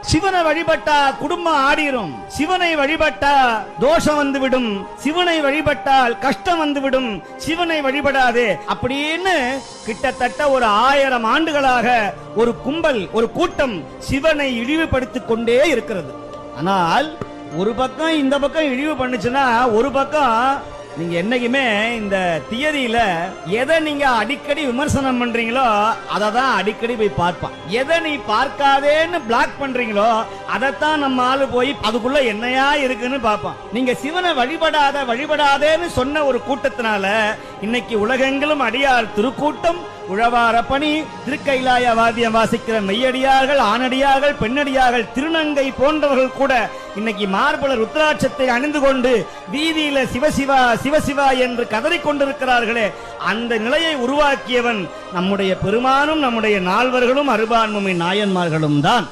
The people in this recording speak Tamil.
சிவனை வழிபட்டா குடும்பம் ஆடிரும், சிவனை வழிபட்டா தோஷம் வந்துவிடும், சிவனை வழிபட்டால் கஷ்டம் வந்துவிடும், சிவனை வழிபடாதே அப்படின்னு கிட்டத்தட்ட ஒரு 1000 ஆண்டுகளாக ஒரு கும்பல், ஒரு கூட்டம் சிவனை இழிவுபடுத்திக் கொண்டே இருக்கிறது. ஆனால் ஒரு பக்கம் இந்த பக்கம் இழிவு பண்ணுச்சுன்னா, ஒரு பக்கம் நீங்க என்னைக்குமே இந்த தியரியில எதை நீங்க அடிக்கடி விமர்சனம் பண்றீங்களோ அதை தான் அடிக்கடி போய் பார்ப்பான். எதை நீ பார்க்காதேன்னு பிளாக் பண்றீங்களோ அதைத்தான் நம்ம ஆளு போய் அதுக்குள்ள என்னையா இருக்குன்னு பார்ப்பான். நீங்க சிவனை வழிபடாதேன்னு சொன்ன ஒரு கூட்டத்தினால இன்னைக்கு உலகெங்கிலும் அடியார் திருக்கூட்டம், உழவார பணி, திருக்கைலாய வாத்தியம் வாசிக்கிற மெய்யடியார்கள், ஆணடியார்கள், பெண்ணடியார்கள், திருநங்கை போன்றவர்கள் கூட இன்னைக்கு மார்பல ருத்ராட்சத்தை அணிந்து கொண்டு வீதியில சிவசிவா சிவசிவா என்று கதறிக்கொண்டிருக்கிறார்களே, அந்த நிலையை உருவாக்கியவன் நம்முடைய பெருமானும் நம்முடைய நால்வர்களும் அருபான்மை நாயன்மார்களும் தான்.